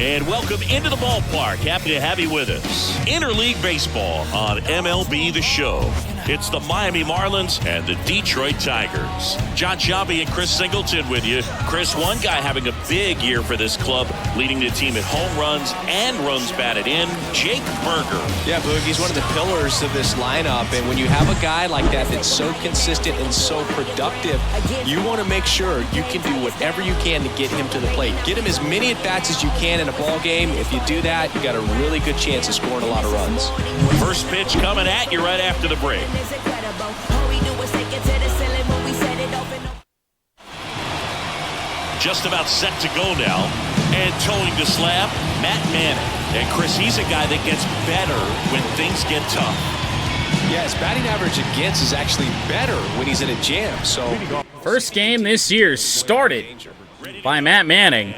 And welcome into the ballpark. Happy to have you with us. Interleague Baseball on MLB The Show. It's the Miami Marlins and the Detroit Tigers. John Shabby and Chris Singleton with you. Chris, one guy having a big year for this club, leading the team in home runs and runs batted in, Jake Burger. Yeah, Boog, he's one of the pillars of this lineup, and when you have a guy like that that's so consistent and so productive, you want to make sure you can do whatever you can to get him to the plate. Get him as many at-bats as you can in a ball game. If you do that, you got a really good chance of scoring a lot of runs. First pitch coming at you right after the break. Just about set to go now, and towing the slab, Matt Manning. And Chris, he's a guy that gets better when things get tough. Yeah, his batting average against is actually better when he's in a jam. So first game this year started by Matt Manning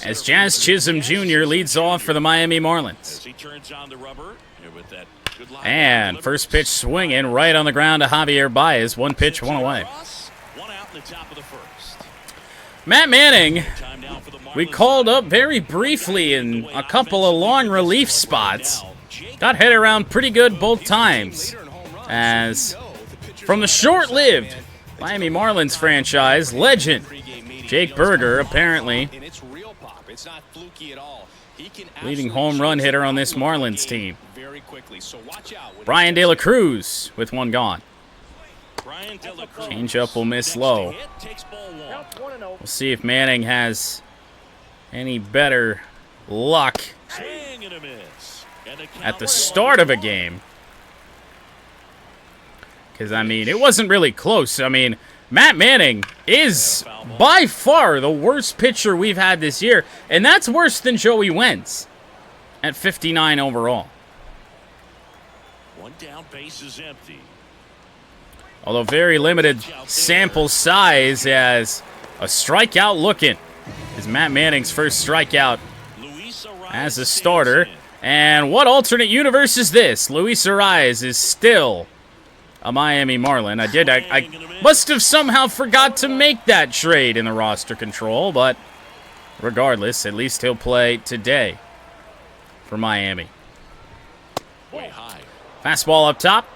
as Jazz Chisholm Jr. leads off for the Miami Marlins. And first pitch swinging right on the ground to Javier Baez. One pitch, one away. Matt Manning, we called up very briefly in a couple of long relief spots. Got hit around pretty good both times. As from the short-lived Miami Marlins franchise legend, Jake Burger, apparently leading home run hitter on this Marlins team. Brian De La Cruz with one gone. Changeup will miss low. We'll see if Manning has any better luck at the start of a game. Because, I mean, it wasn't really close. I mean, Matt Manning is by far the worst pitcher we've had this year. And that's worse than Joey Wentz at 59 overall. One down, base is empty. Although very limited sample size as a strikeout looking. Is Matt Manning's first strikeout as a starter. And what alternate universe is this? Luis Ariz is still a Miami Marlin. I must have somehow forgot to make that trade in the roster control, but regardless, at least he'll play today for Miami. Way high. Fastball up top.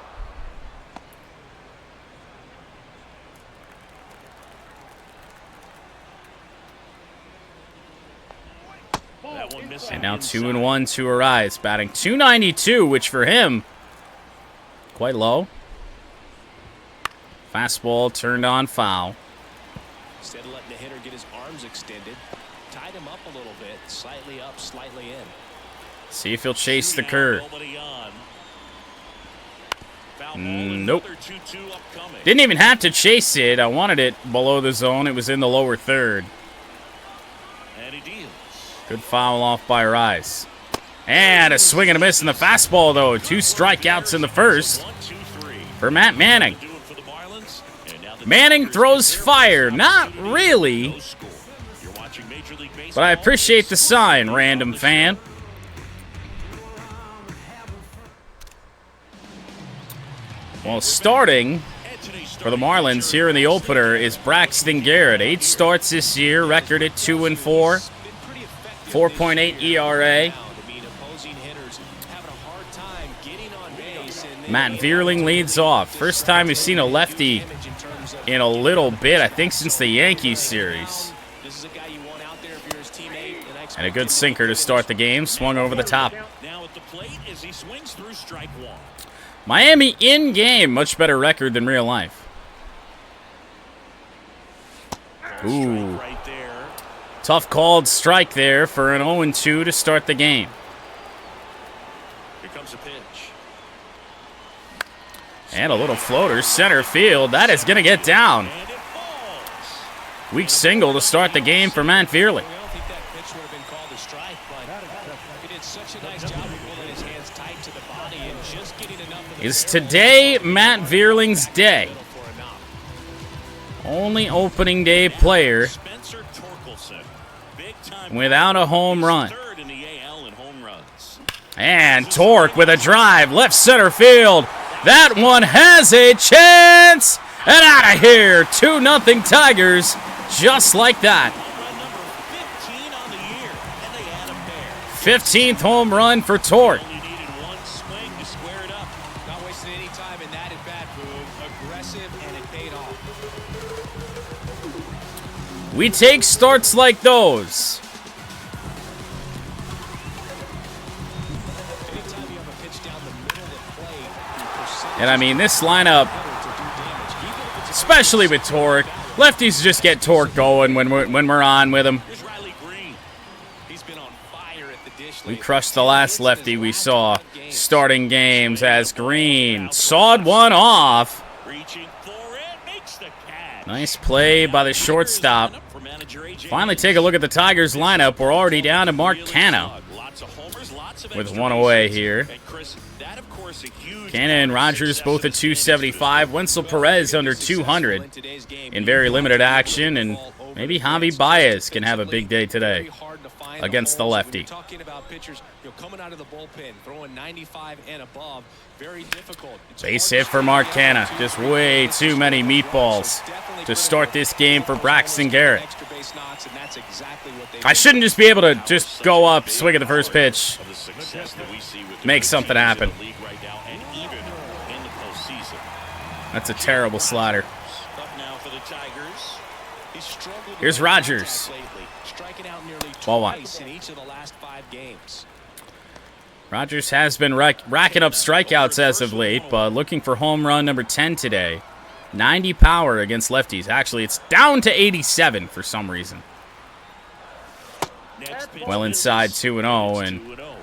And now 2-1 to Ariz, batting .292, which for him, quite low. Fastball turned on foul. Instead of letting the hitter get his arms extended, tied him up a little bit, slightly up, slightly in. See if he'll chase the curve. Nope. Didn't even have to chase it. I wanted it below the zone. It was in the lower third. Good foul off by Ariz. And a swing and a miss in the fastball, though. 2 strikeouts in the first for Matt Manning. Manning throws fire. Not really. But I appreciate the sign, random fan. Well, starting for the Marlins here in the opener is Braxton Garrett. 8 starts this year, record at 2-4. 4.8 ERA. Matt Vierling leads off. First time we've seen a lefty in a little bit, I think since the Yankees series. And a good sinker to start the game. Swung over the top. Miami in game. Much better record than real life. Ooh. Tough called strike there for an 0-2 to start the game. Here comes a pitch. And a little floater, center field. That is going to get down. Weak single to start the game for Matt Vierling. Is today Matt Vierling's day? Only opening day player Spencer Torkelson, without a home run. And Tork with a drive, left center field. That one has a chance. And out of here, 2-0 Tigers, just like that. 15th home run for Tork. Only needed one swing to square it up. Not wasting any time in that at-bat, Boone. Aggressive, and it paid off. We take starts like those. Anytime you have a pitch down the middle of the plate, And I mean, this lineup, especially with Tork, lefties just get Tork going when we're on with him. Here's Riley Green. he's been on fire at the dish We lately. crushed the last lefty we saw starting games as Green sawed one off. Reaching for it. Makes the catch. Nice play by the shortstop. For manager AJ. Finally take a look at the Tigers lineup. We're already down to Mark Canha Lots of homers, lots of with extra one away bases. here. And Chris, that of course a huge Canha and Rogers both at 275. Wenzel Perez under 200 in very limited action. And maybe Javi Baez can have a big day today against the lefty. Talking about pitchers, coming out of the bullpen, throwing 95 and above, very difficult. Base hit for Mark Canha. Just way too many meatballs to start this game for Braxton Garrett. I shouldn't just be able to just go up, swing at the first pitch, of the success that we see with make something happen. the league right now, and even in the postseason. That's a terrible slider. Up now for the Tigers. He's struggled with Here's the Rogers. contact lately, striking out nearly Ball one. twice in each of the last 5 games. Rogers has been racking up strikeouts as of late, but looking for home run number 10 today. 90 power against lefties. Actually, it's down to 87 for some reason. Next pitch Well inside 2-0, and 2-0.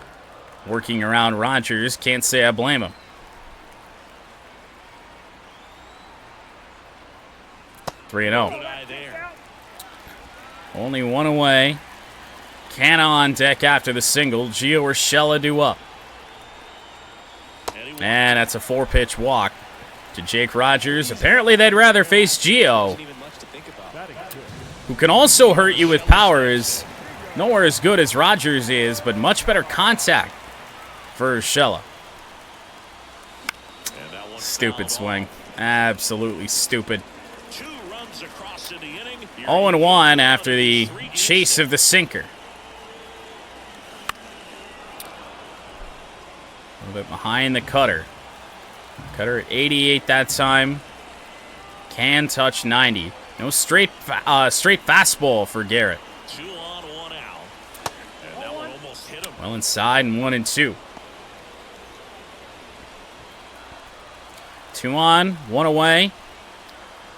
working around Rogers. Can't say I blame him. 3-0. Guy there. Only one away. Canha on deck after the single. Gio Urshela due up. And that's a 4-pitch walk to Jake Rogers. Apparently they'd rather face Gio, Isn't even much to think about. who can also hurt you with power. Is nowhere as good as Rogers is, but much better contact for Urshela. And that one Stupid fouled swing. Absolutely stupid. off. 2 runs across in the inning. 0-1 after the chase of the sinker. A little bit behind the cutter. Cutter at 88 that time. Can touch 90. No straight fastball for Garrett. 2 on, 1 out. And that one almost hit him. Well inside and 1-2. 2 on, 1 away.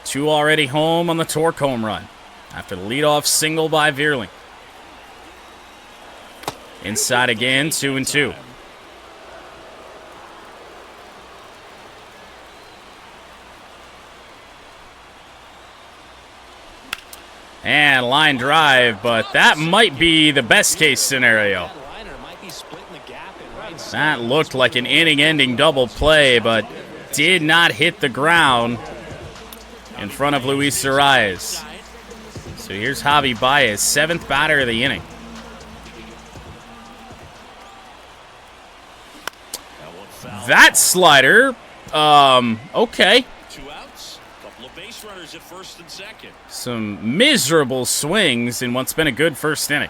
2 already home on the Tork home run after the leadoff single by Veerling. Inside again, 2-2. And line drive, but that might be the best case scenario. That looked like an inning-ending double play, but did not hit the ground in front of Luis Arias. So here's Javi Baez, 7th batter of the inning. That slider, okay. 2 outs. Couple of base runners at first and second. Some miserable swings in what's been a good first inning.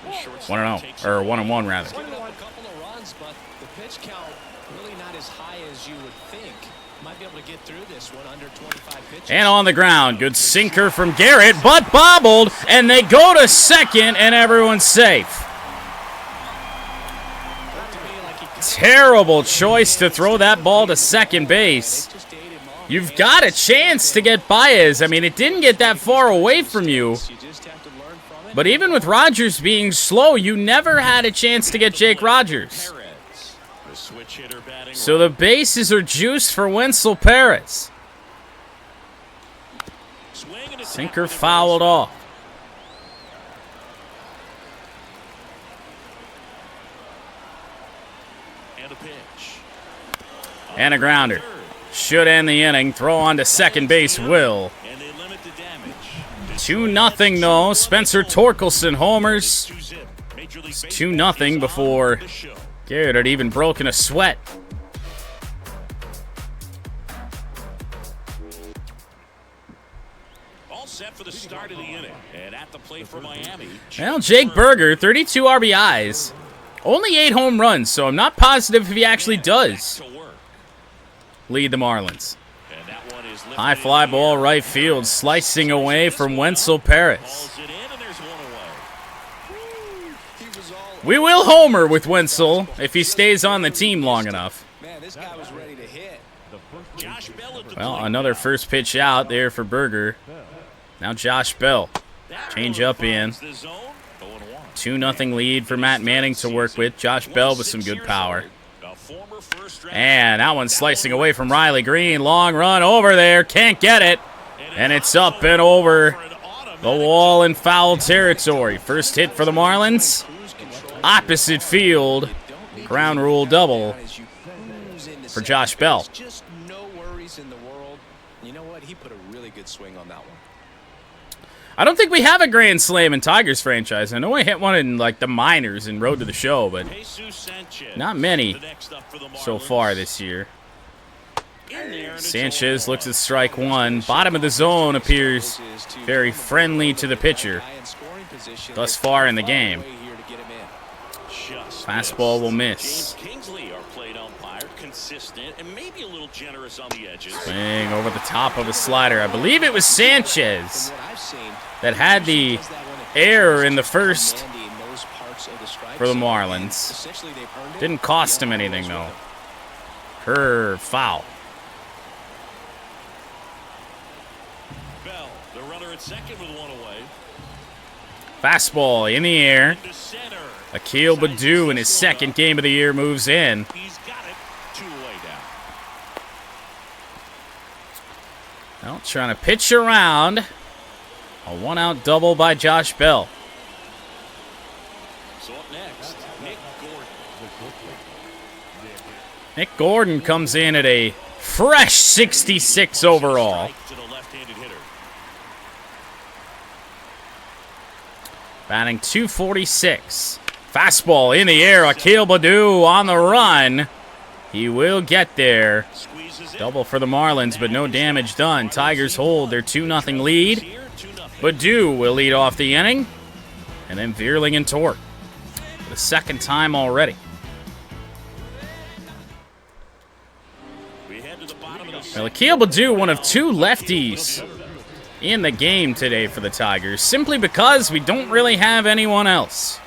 1-0, or 1-1 rather. A couple of runs, but the pitch count really not as high as you would think. Might be able to get through this one under 25 pitches. And on the ground, good sinker from Garrett, but bobbled, and they go to second, and everyone's safe. Terrible choice to throw that ball to second base. You've got a chance to get Baez. I mean, it didn't get that far away from you. But even with Rogers being slow, you never had a chance to get Jake Rogers. The switch hitter batting So the bases are juiced for Wenzel Perez. swing and a Sinker fouled off. and a pitch. And a grounder. Should end the inning. Throw on to second base, will. And they limit the damage. 2-0 though. Spencer Torkelson homers. 2-0 before Garrett had even broken a sweat. All set for the the start of the inning. And at the plate for Miami. Well, Jake Berger, 32 RBIs. Only 8 home runs, so I'm not positive if he actually does lead the Marlins. High fly ball right field, slicing away from Wenzel Perez. We will homer with Wenzel if he stays on the team long enough. Man, this guy was ready to hit. Well, another first pitch out there for Berger. Now Josh Bell. Change up in. 2-0 lead for Matt Manning to work with. Josh Bell with some good power. And that one's slicing away from Riley Green. Long run over there. Can't get it. And it's up and over the wall in foul territory. First hit for the Marlins. Opposite field. Ground rule double for Josh Bell. Just no worries in the world. You know what? He put a really good swing on that one. I don't think we have a Grand Slam in Tigers franchise. I know I hit one in like the minors and Road to the Show, but not many so far this year. Sanchez looks at strike one. Bottom of the zone appears very friendly to the pitcher thus far in the game. Fastball will miss. Swing over the top of a slider. I believe it was Sanchez that had the error in the first for the Marlins. Didn't cost him anything, though. Curve, foul. Fastball in the air. Akil Baddoo in his second game of the year moves in. Well, trying to pitch around. A one-out double by Josh Bell. So up next, Nick Gordon comes in at a fresh 66 overall. Batting .246. Fastball in the air. Akil Baddoo on the run. He will get there. Double for the Marlins, but no damage done. Tigers hold their 2-0 lead. Baddoo will lead off the inning. And then Veerling and Tork. For the second time already. Well, Akil Baddoo, one of 2 lefties in the game today for the Tigers, simply because we don't really have anyone else.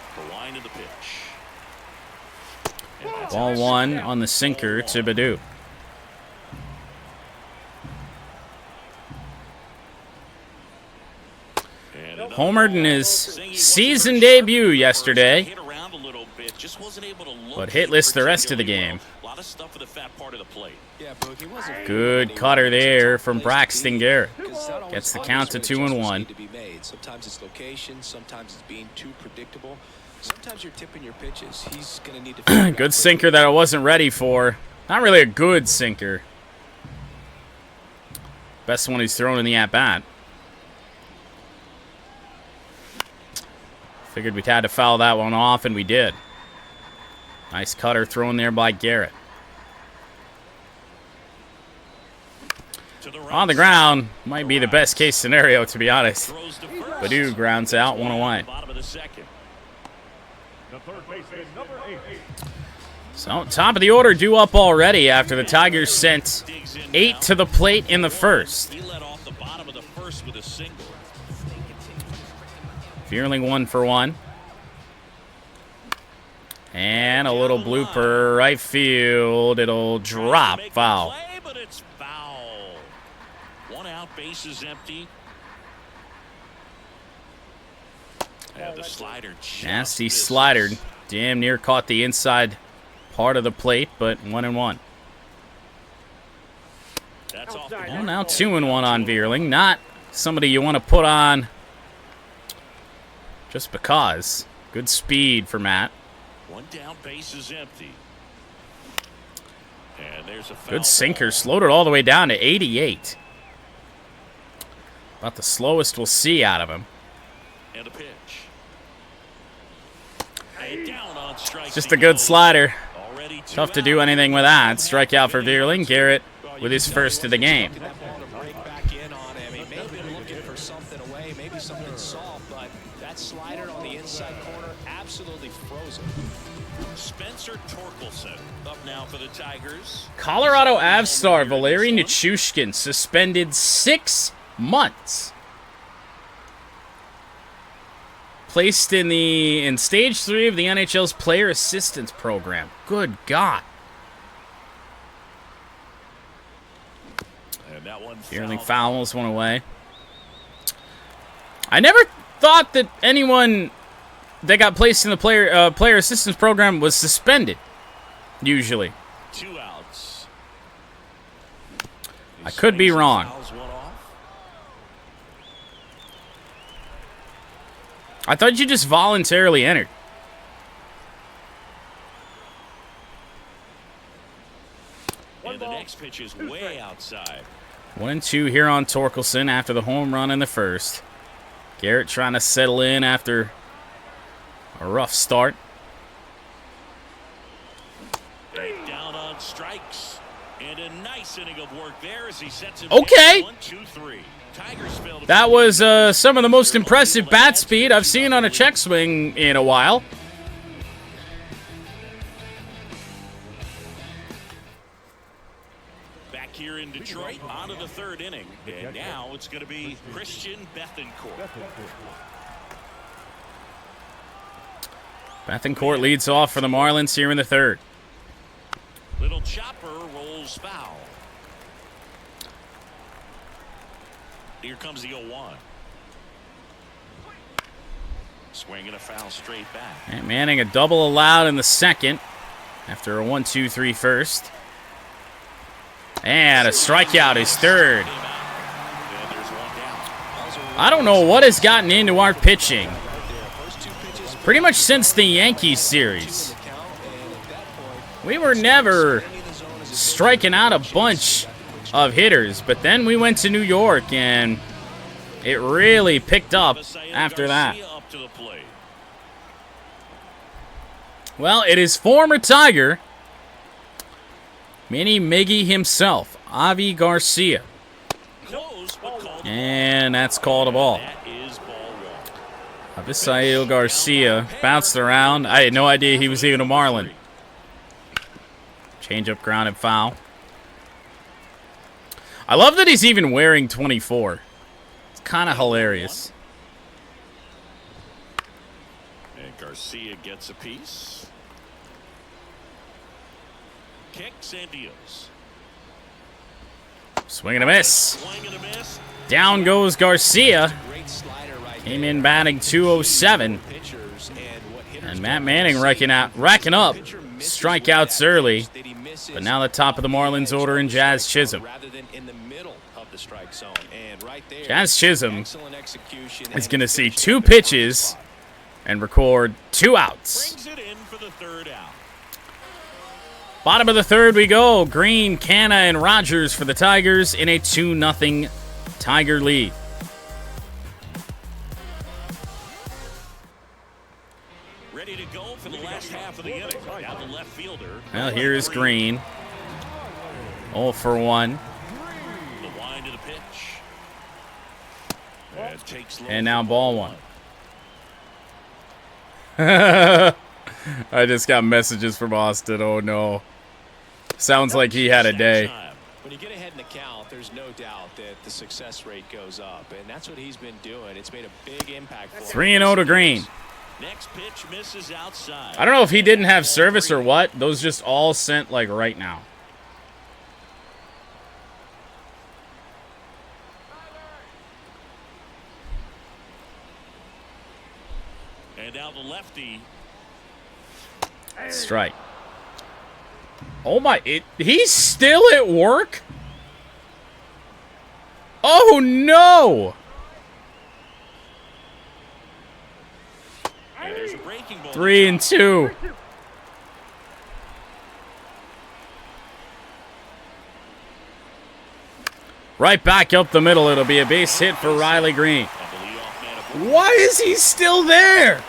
Ball one on the sinker to Baddoo. Homered in his season debut yesterday, but hitless the rest of the game. Good cutter there from Braxton Garrett. Gets the count to 2-1. Sometimes it's location, sometimes it's being too predictable. Sometimes you're tipping your pitches. He's going to need to good sinker that I wasn't ready for. Not really a good sinker. Best one he's thrown in the at-bat. Figured we'd had to foul that one off, and we did. Nice cutter thrown there by Garrett. On the ground, might be the best case scenario, to be honest. Baddoo grounds out, 1 away. So, top of the order due up already after the Tigers sent 8 to the plate in the first. Veerling 1 for 1. And a little blooper, right field. It'll drop, foul. But it's foul. 1 out, base is empty. And the slider. Nasty slider. Damn near caught the inside part of the plate, but 1-1. Well, now 2-1 on Veerling. Not somebody you want to put on just because. Good speed for Matt. 1 down, base is empty. And there's a foul. Good sinker. Slowed it all the way down to 88. About the slowest we'll see out of him. And a pitch. And down on strike. Just a good slider. Tough to do anything with that. Strikeout for Veerling. Garrett with his first of the game. Up now for the Tigers. Colorado Avs star Valeri Nichushkin suspended 6 months. Placed in stage 3 of the NHL's player assistance program. Good God. And that one Yearling fouls one away. I never thought that anyone that got placed in the player assistance program was suspended. Usually. 2 outs. I could be wrong. I thought you just voluntarily entered. And the next pitch is way outside. 1-2 here on Torkelson after the home run in the first. Garrett trying to settle in after a rough start. Down on strikes. And a nice inning of work there as he sets him okay. 1-2-3. Tigers failed. That was some of the most impressive bat speed I've seen on a check swing in a while. Back here in Detroit, on to the 3rd inning. And now it's going to be Christian Bethancourt. Bethancourt leads off for the Marlins here in the 3rd. Little chopper rolls foul. Here comes the 0-1. Swinging a foul straight back. And Manning a double allowed in the 2nd after a 1-2-3 first. And a strikeout is 3rd. I don't know what has gotten into our pitching. Pretty much since the Yankees series. We were never striking out a bunch of hitters, but then we went to New York and it really picked up after that. Well, it is former Tiger, Mini Miggy himself, Avi Garcia. And that's called a ball. Avisail Garcia bounced around. I had no idea he was even a Marlin. Change-up, grounded foul. I love that he's even wearing 24. It's kind of hilarious. And Garcia gets a piece. Kicks and deals. Swing and a miss. Down goes Garcia. Came in batting 207. And Matt Manning racking up strikeouts early. But now the top of the Marlins order in Jazz Chisholm. Jazz Chisholm is going to see 2 pitches and record 2 outs. Bottom of the 3rd we go. Green, Canna, and Rogers for the Tigers in a 2-0 Tiger lead. Ready to go for the last half of the inning. Now the left fielder. Well, here's Green. 0 for 1. The wind of the pitch. And now ball 1. I just got messages from Austin. Oh, no. Sounds like he had a day. When you get ahead in the count, there's no doubt that the success rate goes up, and that's what he's been doing. It's made a big impact for him. 3-0 to Green. Next pitch misses outside. I don't know if he didn't have service or what. Those just all sent like right now. And now the lefty. Strike. Oh my, he's still at work? Oh no! And there's a breaking ball. 3-2. Right back up the middle. It'll be a base hit for Riley Green. Why is he still there?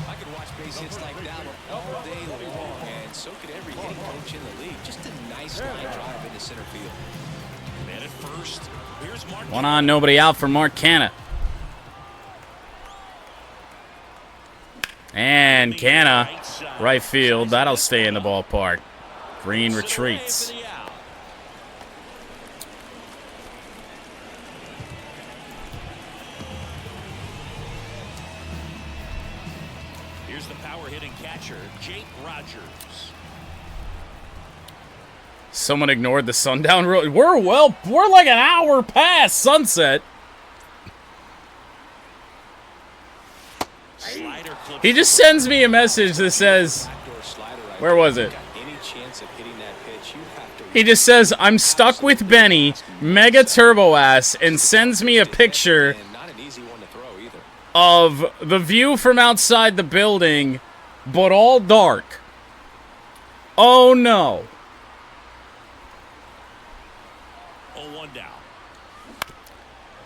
I could watch base hits like that all day long, and so could every hitting coach in the league. Just a nice line drive into center field. And at first, here's Mark. One on, nobody out for Mark Canna. And Canna, right field. That'll stay in the ballpark. Green retreats. Here's the power hitting catcher, Jake Rogers. Someone ignored the sundown road. We're like an hour past sunset. He just sends me a message that says, where was it? He just says, I'm stuck with Benny, mega turbo ass, and sends me a picture of the view from outside the building, but all dark. Oh no. 0-1 down.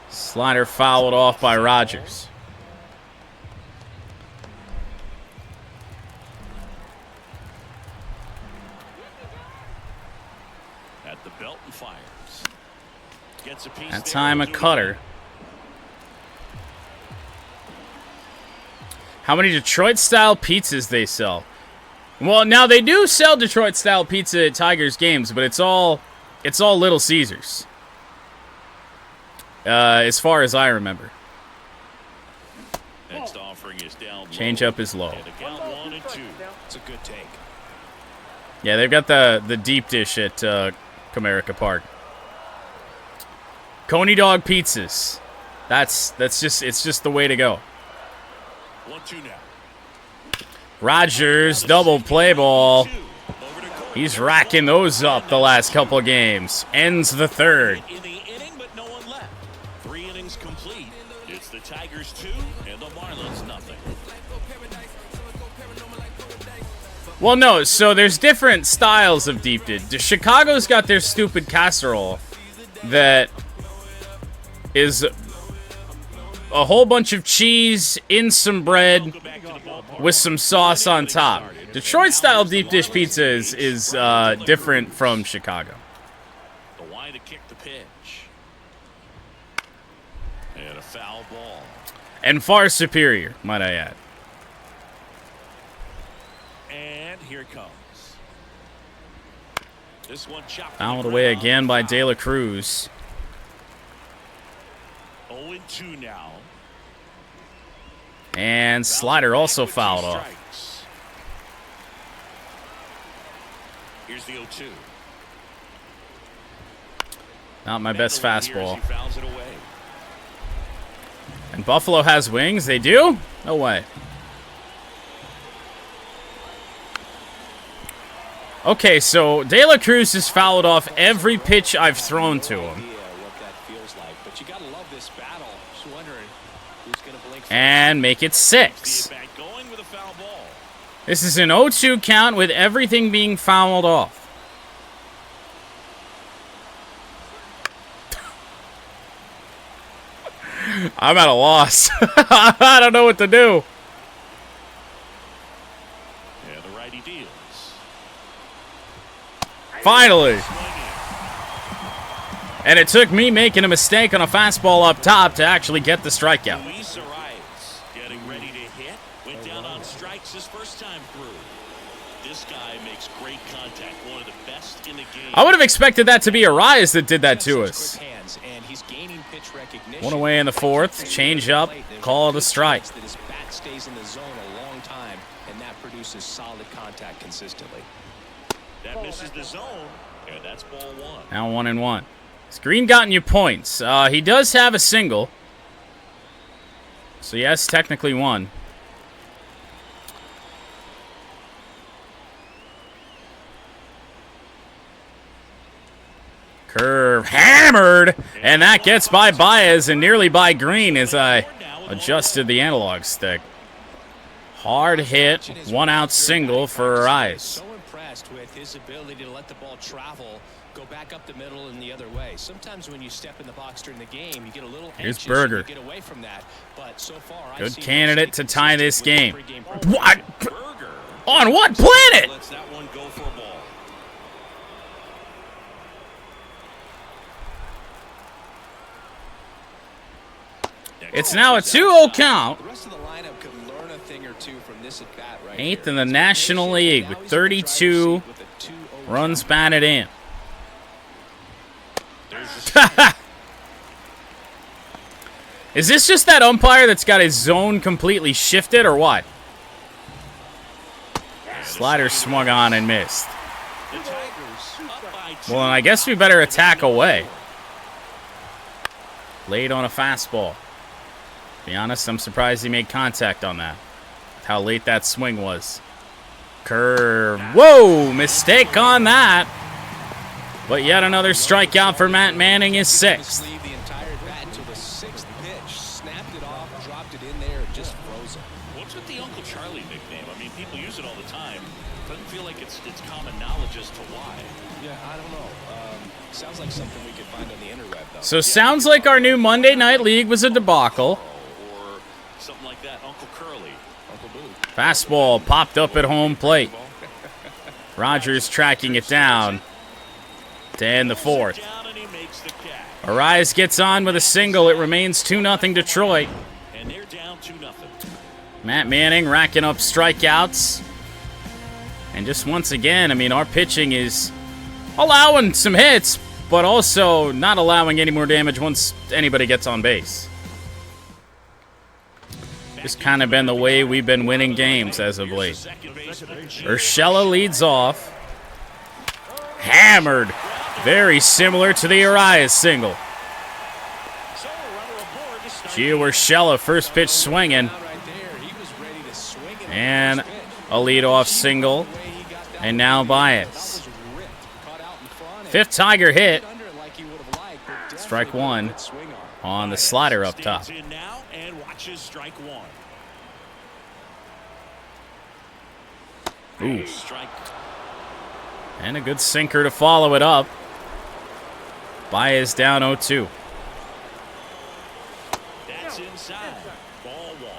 Slider fouled off by Rogers. At the belt and fires. Gets a piece. That time a cutter. How many Detroit-style pizzas they sell? Well, now they do sell Detroit-style pizza at Tigers games, but it's all Little Caesars. As far as I remember. Next offering is down low. Changeup is low. And a count 1 and 2. It's a good take. Yeah, they've got the deep dish at Comerica Park. Coney Dog pizzas. It's just the way to go. 1-2 now. Rogers, double play ball. He's racking those up the last couple of games. Ends the third. In the inning, but no one left. 3 innings complete. It's the Tigers 2 and the Marlins nothing. Well, no, so there's different styles of deep dish. Chicago's got their stupid casserole that is a whole bunch of cheese in some bread with some sauce on top. Detroit-style deep dish pizza is different from Chicago. The line to kick the pitch. And a foul ball. And far superior, might I add. And here it comes. This one chopped Fouled away again by De La Cruz. 0-2 now. And Slider also fouled off. Here's the 0-2. Not my best fastball. He fouls it away. And Buffalo has wings? They do? No way. Okay, so De La Cruz has fouled off every pitch I've thrown to him. And make it 6. This is an 0-2 count with everything being fouled off. I'm at a loss. I don't know what to do. Yeah, the righty deals. Finally. And it took me making a mistake on a fastball up top to actually get the strikeout. Luis Arias getting ready to hit. Went down on strikes his first time through. This guy makes great contact. One of the best in the game. I would have expected that to be Arias that did that to us. One away in the fourth. Change up. Call it a strike. His bat stays in the zone a long time, and that produces solid contact consistently. That misses the zone, and that's ball 1. Now 1-1. Has Green gotten you points? He does have a single. So yes, technically 1. Curve hammered, and that gets by Baez and nearly by Green as I adjusted the analog stick. Hard hit, 1-out single for Arias. So impressed with his ability to let the ball travel, go back up the middle and the other way. Sometimes when you step in the box during the game, you get a little anxious. Here's Berger. Get away from that. But so far, Good candidate to tie this game. What? On what planet? Lets that one go for a ball. It's now a 2-0 count. The rest of the lineup could learn a thing or 8th in the National League with 32 runs batted in. Is this just that umpire that's got his zone completely shifted or what? Slider swung on and missed. Well, then I guess we better attack away. Late on a fastball. To be honest, I'm surprised he made contact on that. How late that swing was. Curve. Whoa! Mistake on that. But yet another strikeout for Matt Manning, his 6th. What's with the Uncle Charlie nickname? I mean, people use it all the time. Doesn't feel like it's common knowledge as to why. Yeah, I don't know. Sounds like something we could find on the interweb, though. So sounds like our new Monday Night League was a debacle. Or something like that. Uncle Curly. Uncle Boo. Fastball popped up at home plate. Rogers tracking it down to end the 4th. Arise gets on with a single. It remains 2-0 Detroit. And they're down 2-0. Matt Manning racking up strikeouts. And just once again, I mean, our pitching is allowing some hits, but also not allowing any more damage once anybody gets on base. Just kind of been the way we've been winning games as of late. Urshela leads off. Hammered. Very similar to the Arias single. Gio Urshela, first pitch swinging. And a leadoff single. And now Baez. 5th Tiger hit. Strike 1 on the slider up top. Ooh. And a good sinker to follow it up. Baez down 0-2. That's inside. Ball 1.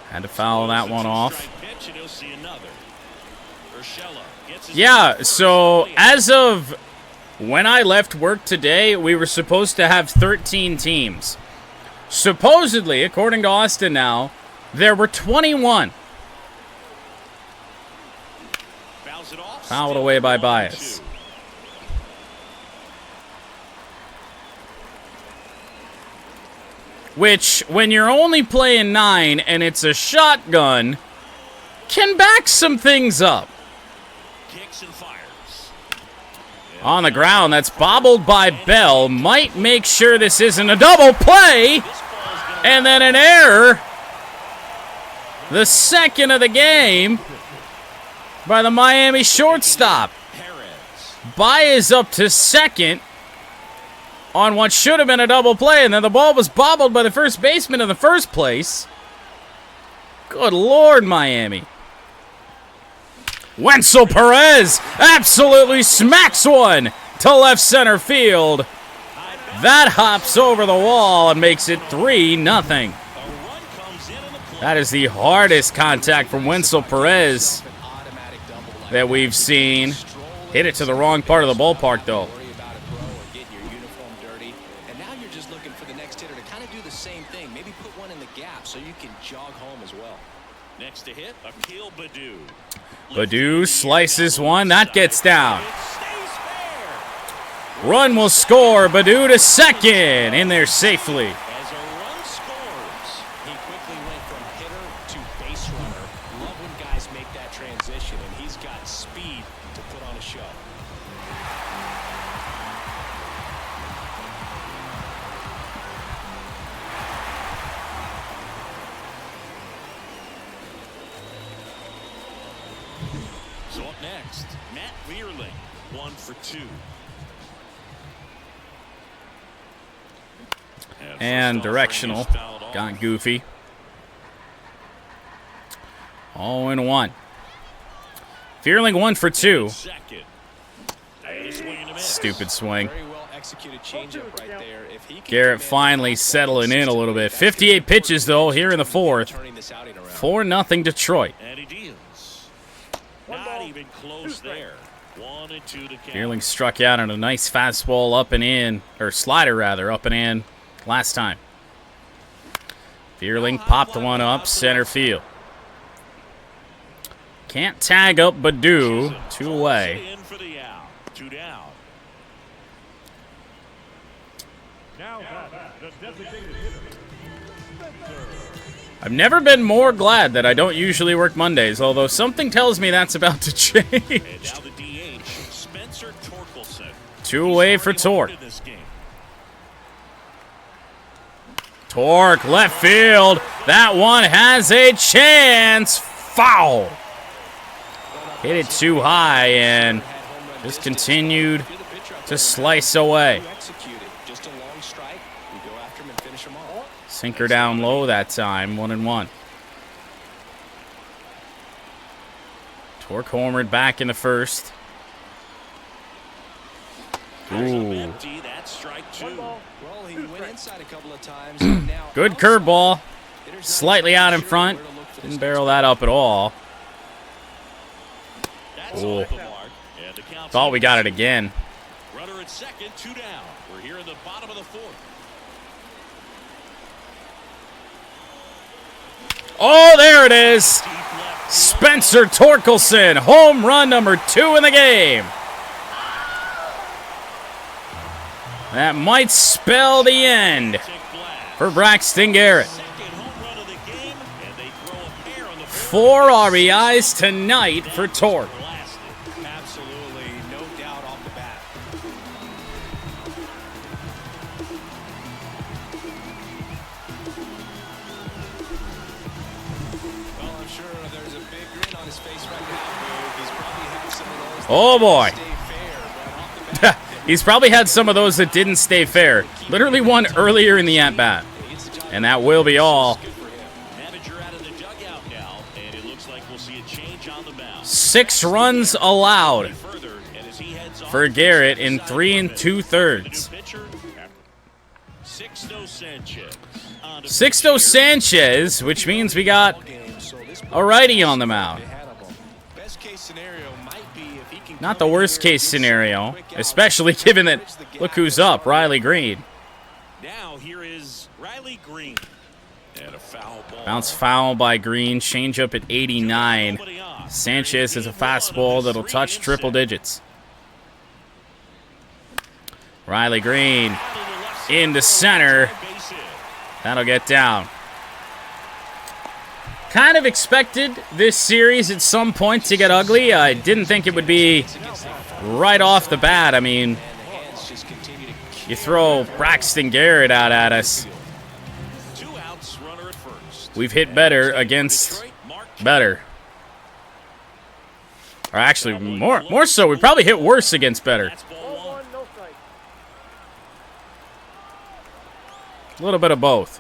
Had to foul that one off. Yeah, so as of when I left work today, we were supposed to have 13 teams. Supposedly, according to Austin now, there were 21. Fouled away by Baez. Which, when you're only playing 9 and it's a shotgun, can back some things up. On the ground, that's bobbled by Bell. Might make sure this isn't a double play. And then an error. The second of the game by the Miami shortstop. Baez up to second on what should have been a double play, and then the ball was bobbled by the first baseman in the first place. Good Lord, Miami. Wenzel Perez absolutely smacks one to left center field. That hops over the wall and makes it 3-0. That is the hardest contact from Wenzel Perez that we've seen. Hit it to the wrong part of the ballpark, though. Next to hit, Akil Baddoo. Baddoo slices one. That gets down. Run will score. Baddoo to second. In there safely. As a run scores, he quickly went from hitter to base runner. Love when guys make that transition, and he's got speed to put on a show. So up next, Matt Vierling, 1 for 2. And directional. Got goofy. 0-1. Vierling 1 for 2. Stupid swing. Garrett finally settling in a little bit. 58 pitches, though, here in the 4th. 4-0 Detroit. And he deals. Not even close there. 1-2. Fearling struck out on a nice fastball up and in, or slider rather, up and in last time. Fearling popped one up center field. Can't tag up Badu. 2 away. I've never been more glad that I don't usually work Mondays, although something tells me that's about to change. 2 away for Tork. Tork, left field. That one has a chance. Foul. Hit it too high and just continued to slice away. Sinker down low that time, 1-1. Tork homered back in the first. Ooh. Good curveball. Slightly out in front. Didn't barrel that up at all. Ooh. Thought we got it again. Runner at second, 2 down. We're here in the bottom of the 4th. Oh, there it is. Spencer Torkelson, home run number 2 in the game. That might spell the end for Braxton Garrett. 4 RBIs tonight for Tork. Absolutely, no doubt off the bat. Well, I'm sure there's a big grin on his face right now. He's probably had some of those. Oh boy. He's probably had some of those that didn't stay fair. Literally one earlier in the at-bat. And that will be all. 6 runs allowed for Garrett in 3 2/3. Sixto Sanchez, which means we got a righty on the mound. Not the worst case scenario, especially given that, look who's up, Riley Green. Now here is Riley Green. And a foul ball. Bounce foul by Green, change up at 89. Sanchez is a fastball that'll touch triple digits. Riley Green into center. That'll get down. Kind of expected this series at some point to get ugly. I didn't think it would be right off the bat. I mean, you throw Braxton Garrett out at us. We've hit better against better. Or actually, more so, we probably hit worse against better. A little bit of both.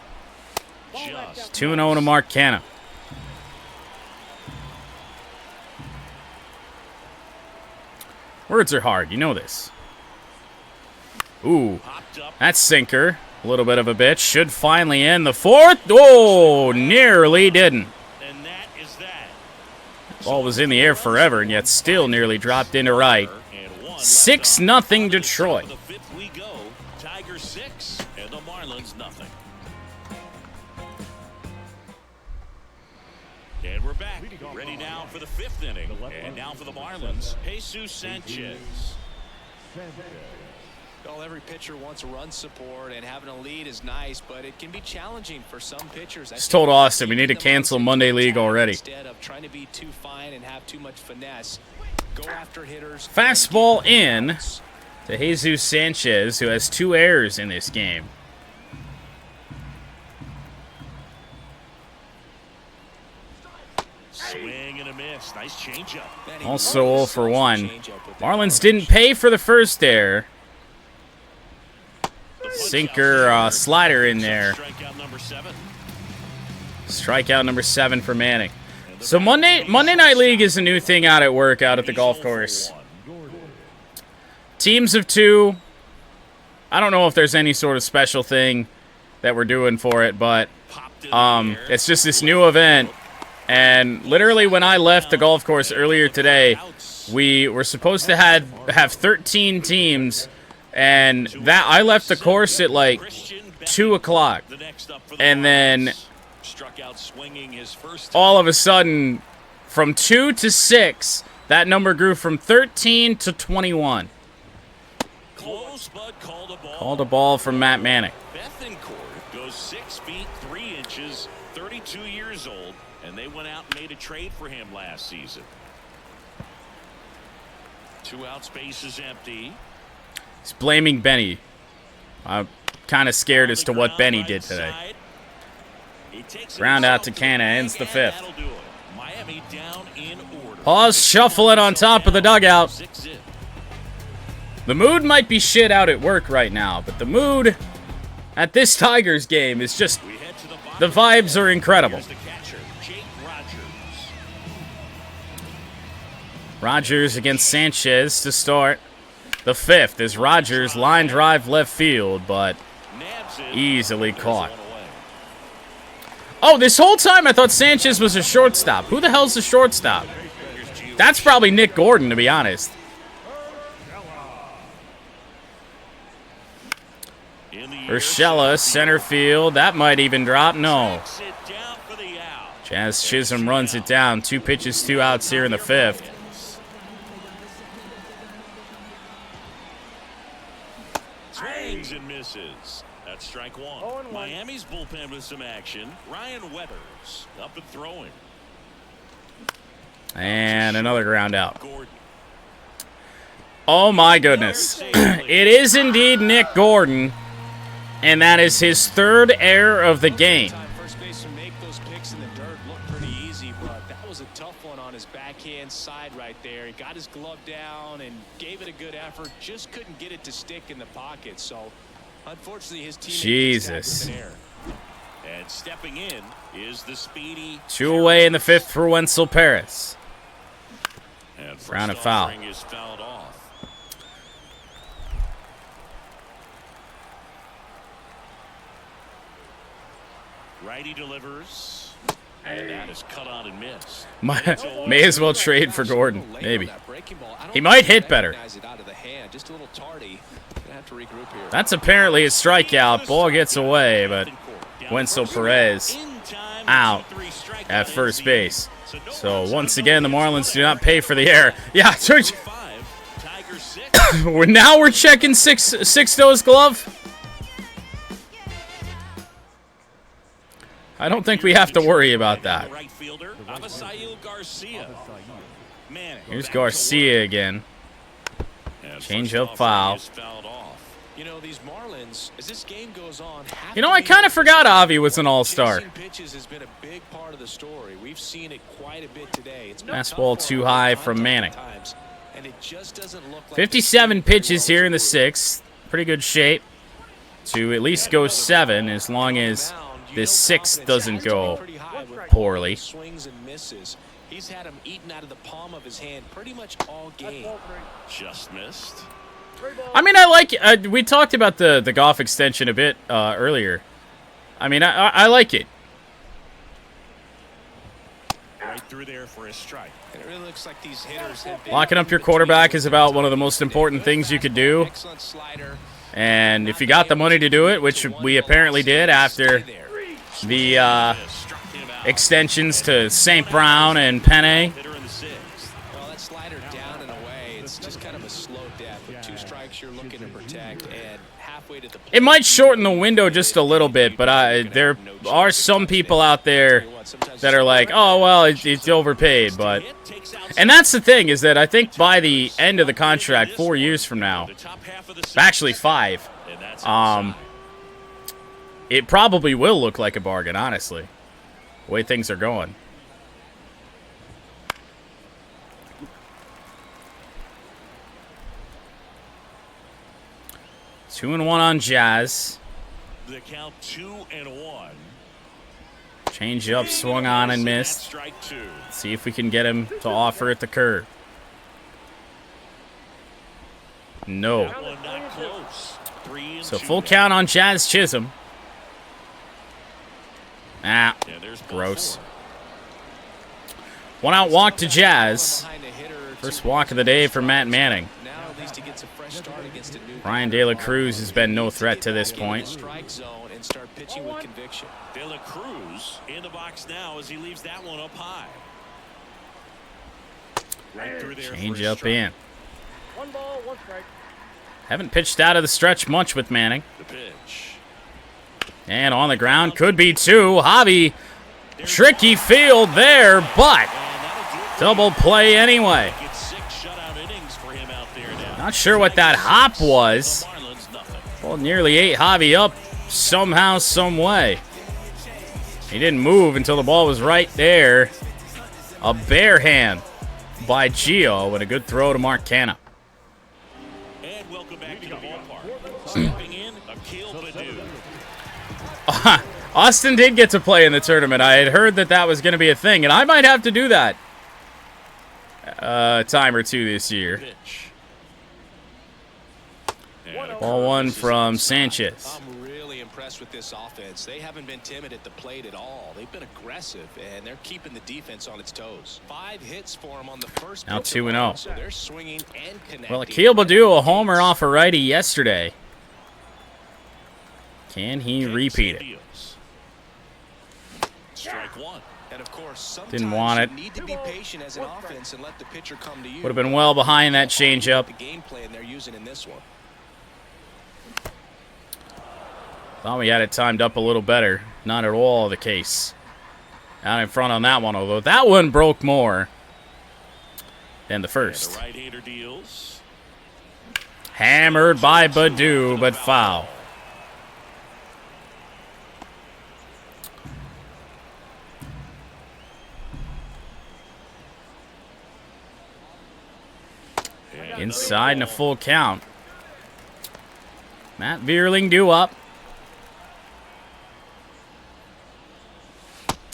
2-0 to Mark Canna. Words are hard, you know this. Ooh, that's sinker. A little bit of a bitch. Should finally end the 4th. Oh, nearly didn't. Ball was in the air forever, and yet still nearly dropped into right. 6-0 Detroit. Tigers 6 and the Marlins nothing. And we're back. Ready now for the 5th inning. And now for the Marlins, Jesus Sanchez. Well, every pitcher wants run support, and having a lead is nice, but it can be challenging for some pitchers. Just told Austin we need to cancel Monday League already. Instead of trying to be too fine and have too much finesse, go after hitters. Fastball in to Jesus Sanchez, who has 2 errors in this game. Swing and a miss. Nice changeup. Also 0 for 1. Marlins didn't pay for the first error. Sinker slider in there. Strikeout number 7 for Manning. So Monday Night League is a new thing out at work, out at the golf course. Teams of 2. I don't know if there's any sort of special thing that we're doing for it, but it's just this new event. And literally when I left the golf course earlier today, we were supposed to have 13 teams, and that I left the course at like 2 o'clock, and then all of a sudden, from 2 to 6, that number grew from 13 to 21. Called a ball from Matt Manning. Bethencourt goes 6 feet 3 inches, 32 years old, and they went out and made a trade for him last season. 2 out, space is empty. He's blaming Benny. I'm kind of scared as to what Benny did today. Ground out to Canna, ends the 5th. Pause shuffling on top of the dugout. The mood might be shit out at work right now, but the mood at this Tigers game is just, the vibes are incredible. Rogers against Sanchez to start the 5th as Rogers line drive left field, but easily caught. Oh, this whole time I thought Sanchez was a shortstop. Who the hell's the shortstop? That's probably Nick Gordon, to be honest. Urshela, center field. That might even drop. No. Jazz Chisholm runs it down. 2 pitches, 2 outs here in the 5th. Swings and misses. That's strike 1. Miami's bullpen with some action. Ryan Weathers up and throwing. And another ground out. Oh my goodness. It is indeed Nick Gordon. And that is his 3rd error of the game. First baseman make those picks in the dirt look pretty easy, but that was a tough one on his backhand side right there. He got his glove down and gave it a good effort. Just couldn't get it to stick in the pocket. So, unfortunately, his team. Jesus. And stepping in is the speedy. 2 away in the 5th for Wenzel Paris. Round of foul. Is fouled off. Righty delivers, and that is cut on and missed. May as well trade for Gordon, maybe. He might hit better. That's apparently a strikeout. Ball gets away, but Wenzel Perez out at first base. So once again, the Marlins do not pay for the error. Yeah, now we're checking Sixto's glove. I don't think we have to worry about that. Here's Garcia again. Change up foul. You know, these Marlins, as this game goes on, you know, I kind of forgot Avi was an all-star. Fastball too high from Manning. 57 pitches here in the 6th. Pretty good shape to at least go 7 as long as this 6th doesn't go poorly. Swings and misses. He's had him eaten out of the palm of his hand pretty much all game. Just missed. I mean, I like. We talked about the golf extension a bit earlier. I mean, I like it. Right through there for a strike. It really looks like these hitters have been Locking up your quarterback is about one of the most important things you could do. And if you got the money to do it, which we apparently did after the extensions to St. Brown and Penne. Well, that slider down and away, it's just kind of a slow death. With 2 strikes you're looking to protect, and halfway to the plate. It might shorten the window just a little bit, but there are some people out there that are like, oh, well, it's overpaid. And that's the thing, is that I think by the end of the contract, 4 years from now, actually 5, it probably will look like a bargain, honestly, the way things are going. Two and one on Jazz. The count 2-1. Change up, swung on and missed. See if we can get him to offer at the curve. No. So full count on Jazz Chisholm. Ah, gross. 1 out walk to Jazz. First walk of the day for Matt Manning. Now at least he gets a fresh start against a new Ryan De La Cruz has been no threat to this point. strike zone and start pitching with conviction. De La Cruz in the box now as he leaves that one up high. Right through there. Change for a up strike. in. 1 ball, 1 strike. Haven't pitched out of the stretch much with Manning. The pitch. And on the ground, could be 2. Javi, tricky field there, but double play anyway. Gets 6 shutout innings for him out there now. Not sure what that hop was. Marlins, nothing. Well, nearly ate Javi up somehow, some way. He didn't move until the ball was right there. A bare hand by Gio and a good throw to Mark Canha. And welcome back to the ballpark. Stepping in, Akil Baddoo. Austin did get to play in the tournament. I had heard that was going to be a thing, and I might have to do that a time or two this year. Pitch. Ball 1 from Sanchez. I'm really impressed with this offense. They haven't been timid at the plate at all. They've been aggressive, and they're keeping the defense on its toes. 5 hits for them on the first. Now pitch 2-0. alone, so they're swinging and connecting. Well, Akil Baddoo, a homer off a righty yesterday. Can he repeat it? Strike 1. And of course, Didn't want it. you need to be patient as an offense and let the pitcher come to you. Would have been well behind that The changeup. game plan they're using in this one. Thought we had it timed up a little better. Not at all the case. Out in front on that one, although that one broke more than the first. The right-hander deals. Hammered by Baddoo, but foul. Inside and a full count. Matt Vierling due up.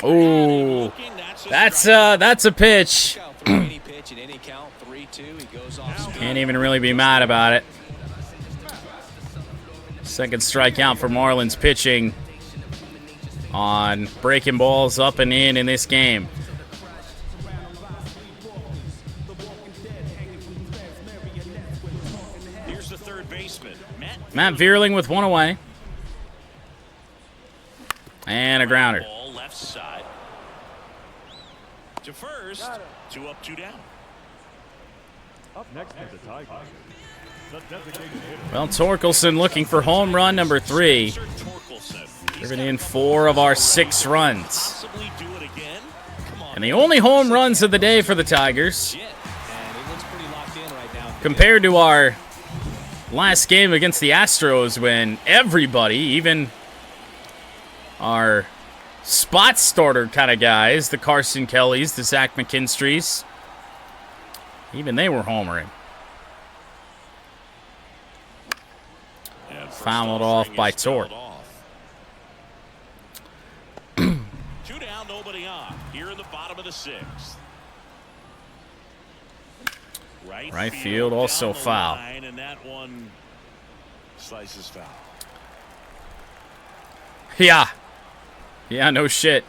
Oh, that's a pitch. Any pitch at any count, 3-2, he goes off speed. Can't even really be mad about it. Second strikeout for Marlins pitching on breaking balls up and in this game. Here's the third baseman, Matt Vierling with 1 away. And a grounder. Ball left side. To first. 2 up, 2 down. Up next is the Tigers. The designated hitter. Well, Torkelson looking for home run number 3. Spencer Torkelson. Driven in 4 of our 6 runs. Possibly do it again. Come on. And the only home runs of the day for the Tigers, And it looks pretty locked in right now. compared to our last game against the Astros when everybody, even our spot starter kind of guys, the Carson Kellys, the Zach McKinstries, even they were homering. And first Fouled off offering by is fouled Tork. off. 2 down, nobody on. Here in the bottom of the 6th. Right field also down the foul. line, and that one slices foul. Yeah, no shit.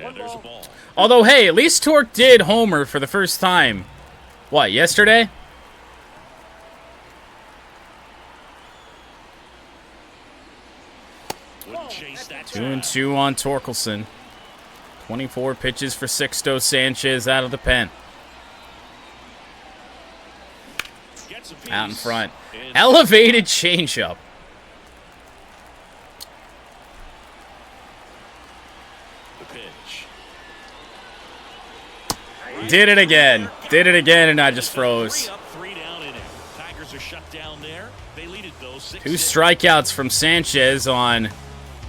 And there's a ball. Although, hey, at least Tork did homer for the first time. What, yesterday? Wouldn't chase that 2-2 on Torkelson. 24 pitches for Sixto Sanchez out of the pen. Gets a piece. Out in front. And Elevated changeup. the pitch. Did it again. Did it again, and I just froze. 3 up, 3 down inning. Tigers are shut down there. They lead it though 6-6. 2 strikeouts from Sanchez on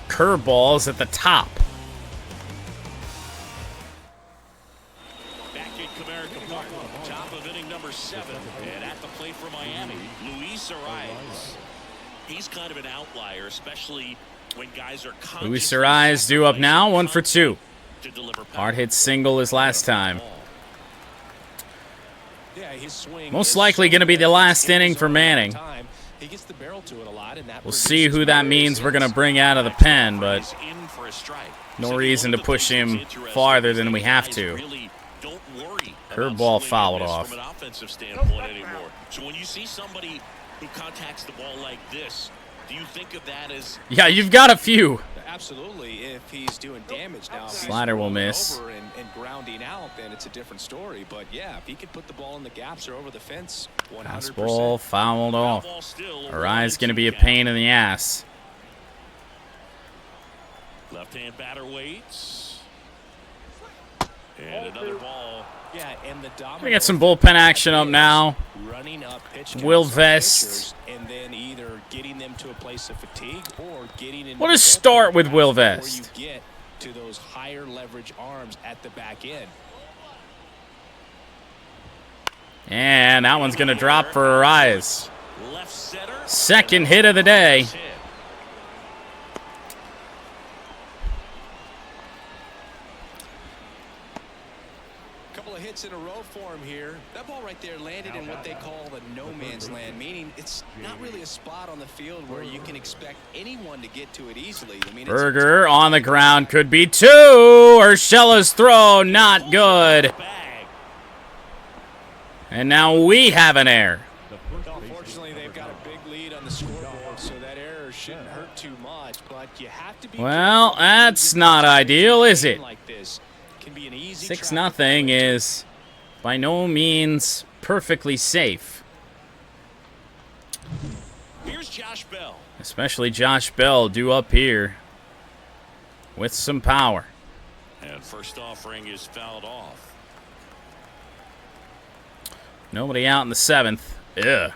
curveballs at the top. Back at Comerica Park, top of inning number 7, and at the plate for Miami, Luis Arias. He's kind of an outlier, especially when guys are Luis Arias due up now, 1 for 2. to deliver power. Hard hit single as last time. Yeah, his swing Most is likely going to be the last inning for Manning. He gets the barrel to it a lot, and that We'll see who produces that more means we're going to results. bring out of the pen, but He's in for a strike. No reason to push him farther than we have to. Curveball fouled off. From an offensive standpoint anymore. So when you see somebody who contacts the ball like this, do you think of that as... Yeah, you've got a few. Absolutely. If he's doing damage now, Slider will miss. over and grounding out, then it's a different story. But yeah, if he can put the ball in the gaps or over the fence, 100%. Fastball fouled off. Arise going to be a pain in the ass. Left-hand batter waits. And another ball. Yeah, and We get some bullpen action up now. Will Vest. And then either getting them to a place of fatigue or getting into What a start with Will Vest. you get to those higher leverage arms at the back end. And that one's going to drop for Arise. Second hit of the day. Hits in a row for him here. That ball right there landed in what they call the no man's land, meaning it's not really a spot on the field where you can expect anyone to get to it easily. I mean, Berger on the ground, could be two. Urshela's throw, not good. And now we have an error. Unfortunately, they've got a big lead on the scoreboard, so that error shouldn't hurt too much, but you have to be... Well, that's not ideal, is it? Like this. 6-0 is by no means perfectly safe. Here's Josh Bell. Especially Josh Bell due up here with some power. And first offering is fouled off. Nobody out in the 7th. Ugh.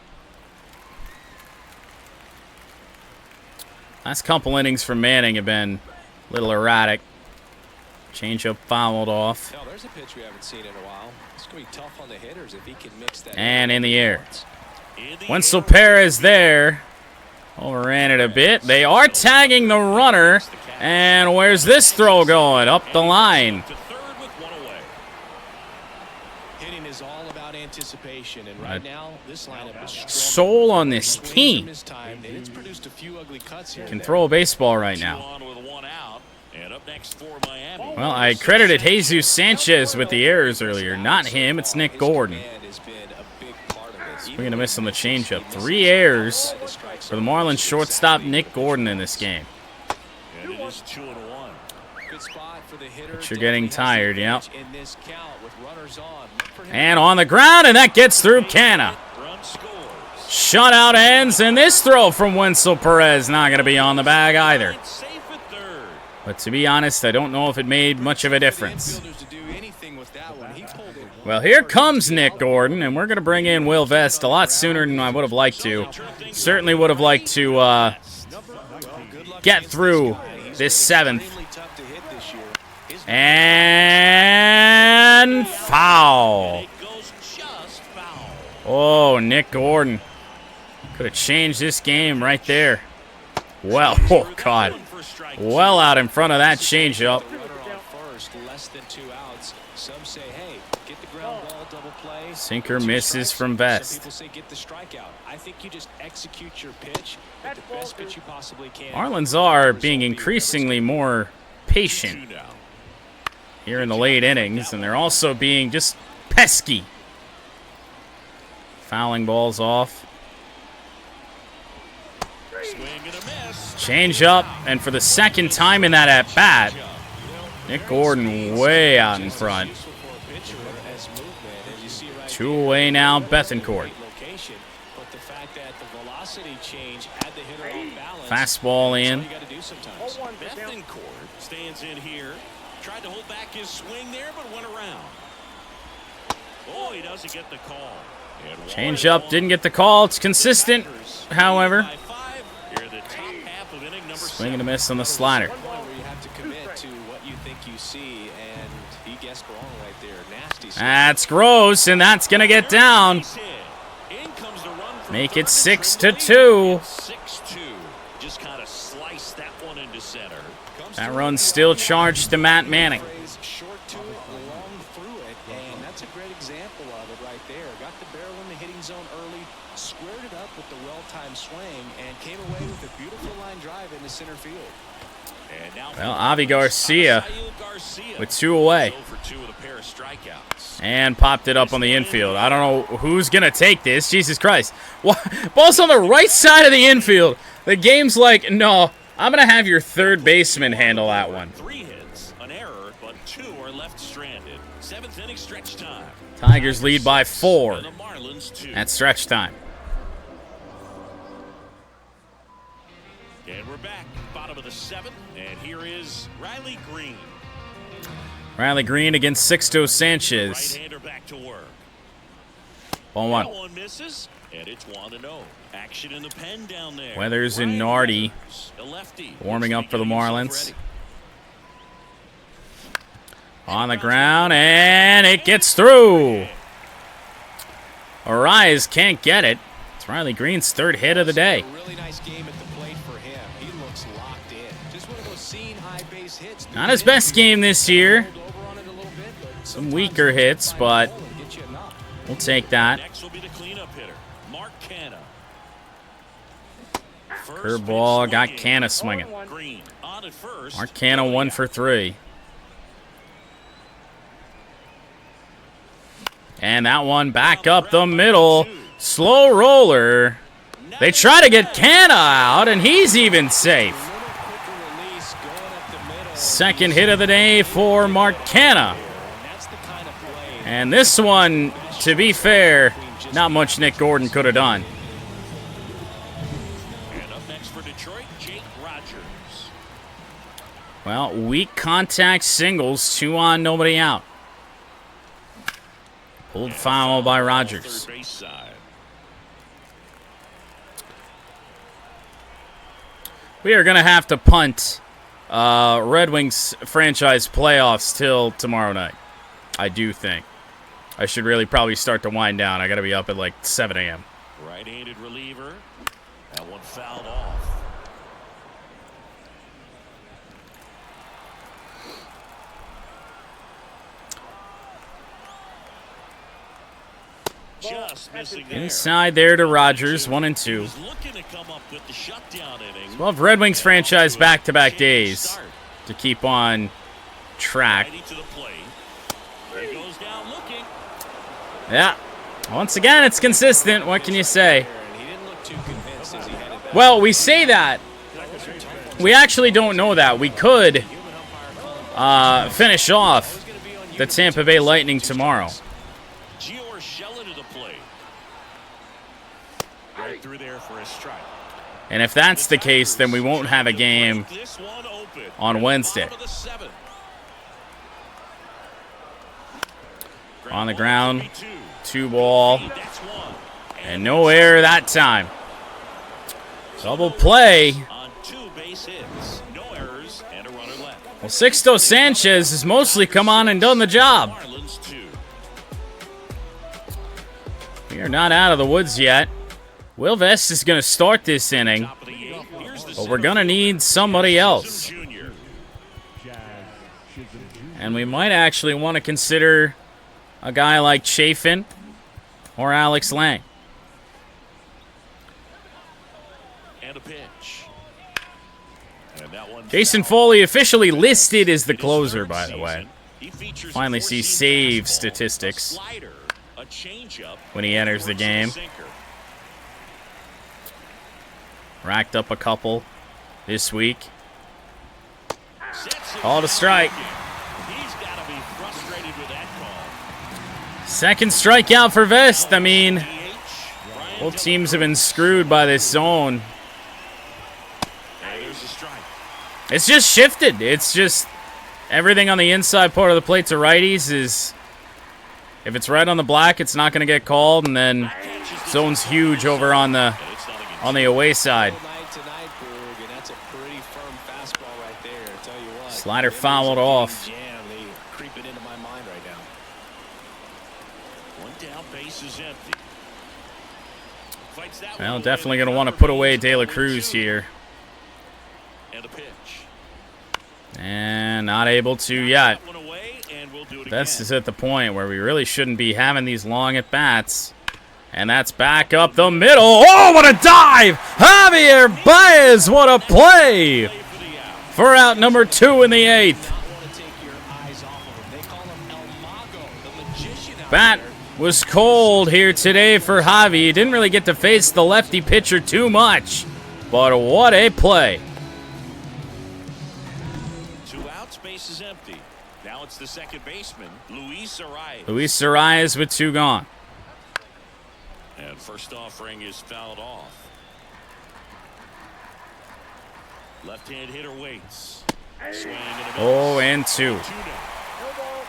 Last couple innings from Manning have been a little erratic. Changeup fouled off. No, there's a pitch we haven't seen in a while. It's going to be tough on the hitters if he can mix that. And in the air. Wenzel Perez there. Overran it a bit. They are tagging the runner. And where's this throw going? Up the line. Hitting is all about anticipation, and right now this lineup is strong. Soul on this team. It's produced a few ugly cuts here. Can throw a baseball right now. Well, I credited Jesus Sanchez with the errors earlier. Not him, it's Nick Gordon. We're going to miss on the changeup. 3 errors for the Marlins shortstop Nick Gordon in this game. But you're getting tired, yep. And on the ground, and that gets through Canna. Shutout ends, and this throw from Wenzel Perez not going to be on the bag either. But to be honest, I don't know if it made much of a difference. Well, here comes Nick Gordon, and we're going to bring in Will Vest a lot sooner than I would have liked to. Certainly would have liked to get through this 7th. And foul. Oh, Nick Gordon. Could have changed this game right there. Well, oh, God. Well out in front of that changeup. Sinker misses from Vest. Marlins are being increasingly more patient here in the late innings, and they're also being just pesky. Fouling balls off. Change up, and for the second time in that at-bat, Nick Gordon way out in front. 2 away now, Bethancourt. Fastball in. Bethancourt stands in here. Tried to hold back his swing there, but went around. Oh, he doesn't get the call. Change up, didn't get the call. It's consistent, however. Swing and a miss on the slider. That's gross, and that's going to get down. Make it 6-2. That run's still charged to Matt Manning. That's a great example of it right there. Got the barrel in the hitting zone early, squared it up with the well-timed swing, and came away with a beautiful line drive into center field. Well, Avi Garcia with 2 away. And popped it up on the infield. I don't know who's going to take this. Jesus Christ. Ball's on the right side of the infield. The game's like, no, I'm going to have your third baseman handle that one. 3 hits, an error, but 2 are left stranded. 7th inning stretch time. Tigers lead by 4 at stretch time. And we're back, bottom of the 7th, and here is Riley Green. Riley Green against Sixto Sanchez. Right-hander back to work. Ball 1. That one misses, and it's 1-0. Action in the pen down there. Weathers and Nardi warming up for the Marlins. On the ground, and it gets through. Arias can't get it. It's Riley Green's 3rd hit of the day. Really nice game at the plate for him. He looks locked in. Just one of those seeing high base hits. Not his best game this year. Some weaker hits, but we'll take that. Next will be the cleanup hitter, Mark Canha. Curveball got Canha swinging. Green on at first. Mark Canha 1 for 3. And that one back up the middle. Slow roller. They try to get Canha out, and he's even safe. 2nd hit of the day for Mark Canha. And this one, to be fair, not much Nick Gordon could have done. And up next for Detroit, Jake Rogers. Well, weak contact singles, 2 on, nobody out. Pulled foul by Rogers. Third base side. We are going to have to punt Red Wings franchise playoffs till tomorrow night, I do think. I should really probably start to wind down. I got to be up at like 7 a.m. Right-handed reliever. That one fouled off. Just missing there. Inside there to Rogers, 1 and 2. He was looking to come up with the shutdown inning. Well, Red Wings franchise back-to-back days to keep on track. Righty to the plate. He goes down looking. Yeah. Once again, it's consistent. What can you say? Well, we say that. We actually don't know that. We could finish off the Tampa Bay Lightning tomorrow. Right through there for a strike. And if that's the case, then we won't have a game on Wednesday. On the ground, 2 ball, and no error that time. Double play. Well, Sixto Sanchez has mostly come on and done the job. We are not out of the woods yet. Will Vest is going to start this inning, but we're going to need somebody else. And we might actually want to consider a guy like Chafin or Alex Lang. And a pitch. Jason Foley officially listed as the closer, by the way. Finally see save statistics when he enters the game. Racked up a couple this week. Call to strike. Second strikeout for Vest. I mean, both teams have been screwed by this zone. It's just shifted. It's just everything on the inside part of the plate to righties is, if it's right on the black, it's not going to get called, and then zone's huge over on the away side. Slider fouled off. Well, definitely going to want to put away De La Cruz here. And not able to yet. This is at the point where we really shouldn't be having these long at-bats. And that's back up the middle. Oh, what a dive! Javier Baez, what a play! for out number 2 in the 8th. Bat was cold here today for Javi. He didn't really get to face the lefty pitcher too much, but what a play. 2 outs, base is empty. Now it's the second baseman, Luis Arias. Luis Arias with 2 gone. And first offering is fouled off. Left-hand hitter waits. Swing and a miss. 0-2.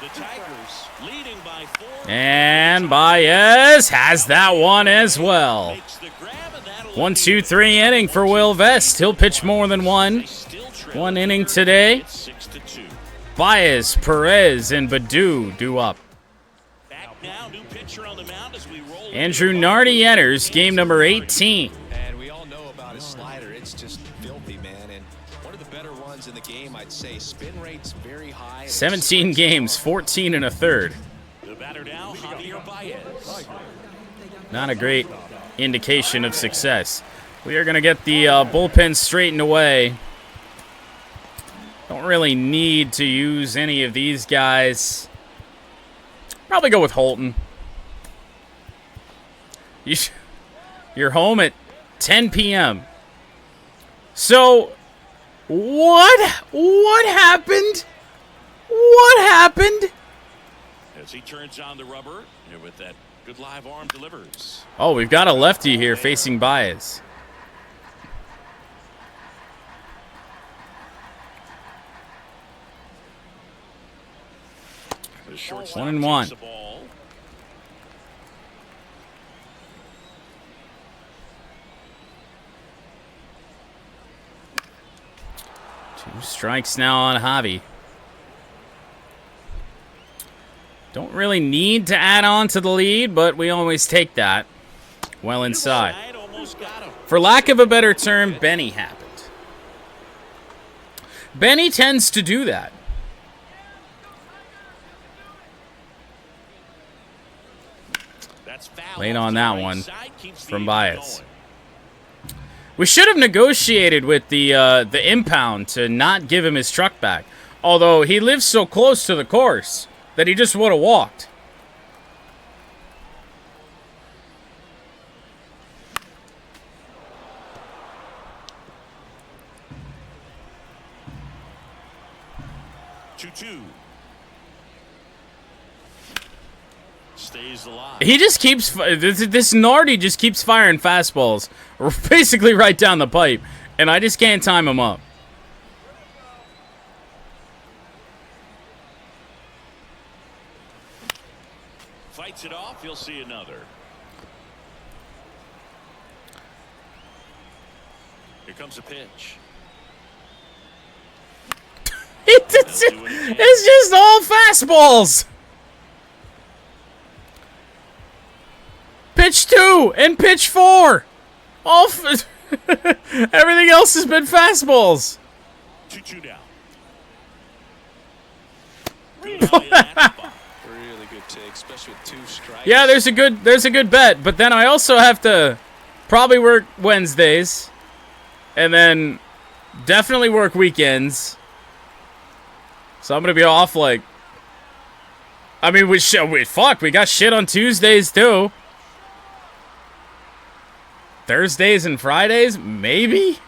The Tigers leading by 4. And Baez has that one as well. Makes the grab, and that'll 1-2-3 inning for Will Vest. He'll pitch more than one. One inning today. It's 6-2. Baez, Perez, and Baду due up. Back now, new pitcher on the mound as we roll. Andrew Nardi enters game number 18. And we all know about his slider. It's just filthy, man. And one of the better ones in the game, I'd say. Spin rate's very high. 17 games, 14 and a third. The batter now, Javier Baez. Not a great indication of success. We are going to get the bullpen straightened away. Don't really need to use any of these guys. Probably go with Holton. You're home at 10 p.m. So, what happened? What happened? As he turns on the rubber, and with that good live arm delivers. Oh, we've got a lefty here facing Baez. The shortstop 1-1. takes the ball. Two strikes now on Javi. Don't really need to add on to the lead, but we always take that well inside. Almost got him. For lack of a better term, Benny happened. Benny tends to do that. That's foul. Late on that one Keeps the from inning Baez. going. We should have negotiated with the impound to not give him his truck back. Although he lives so close to the course that he just would have walked. Stays alive. He just keeps this Nardi just keeps firing fastballs, basically right down the pipe, and I just can't time him up. Fights it off. You'll see another. Here comes a pitch. It's just all fastballs. Pitch 2 and pitch 4. Everything else has been fastballs. 2-2 down. Really good take, especially with 2 strikes. Yeah, there's a good bet, but then I also have to probably work Wednesdays, and then definitely work weekends. So I'm gonna be off like. I mean, we got shit on Tuesdays too. Thursdays and Fridays, maybe?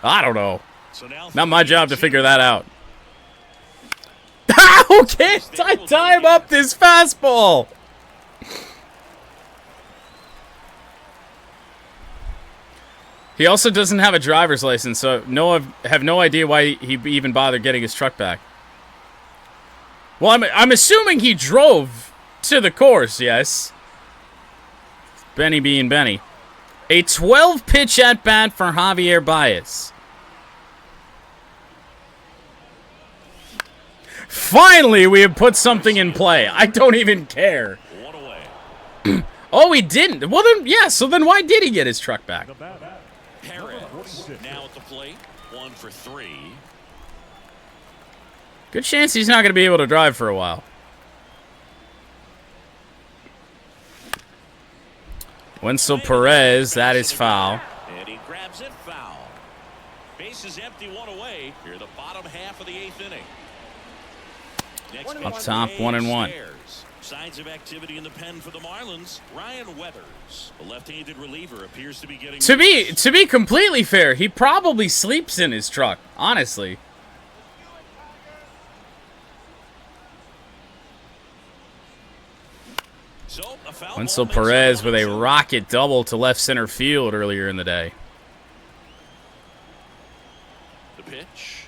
I don't know. So now Not my job to figure that out. How can't I time up this fastball? He also doesn't have a driver's license, so I have no idea why he even bothered getting his truck back. Well, I'm assuming he drove to the course, yes. Benny being Benny. A 12-pitch at-bat for Javier Baez. Finally, we have put something in play. I don't even care. one away. Oh, he didn't. Well, then, yeah, so then why did he get his truck back? Perez now at the plate. 1 for 3. Good chance he's not going to be able to drive for a while. Wenzel Perez, that is foul. And he grabs it foul. Base is empty, one away. Here, the bottom half of the 8th inning. Up top, 1-1. Signs of activity in the pen for the Marlins. Ryan Weathers, the left-handed reliever, appears to be getting. To be completely fair, he probably sleeps in his truck. Honestly. So, Winsel Perez with a rocket double to left center field earlier in the day. The pitch.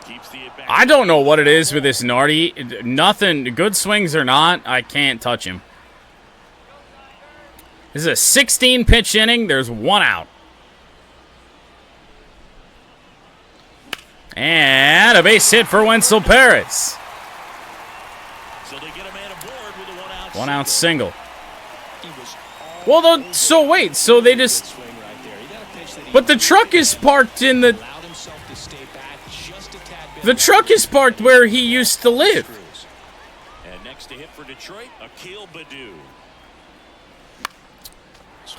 Keeps the at-bat. I don't know what it is with this Nardi. Nothing. Good swings or not, I can't touch him. This is a 16-pitch inning. There's 1 out. And a base hit for Winsel Perez. So they get a man aboard with a 1-out. 1-out single. Well, so wait, so they just. But the truck is parked in the. The truck is parked where he used to live. And next to hit for Detroit, Akil Baddoo.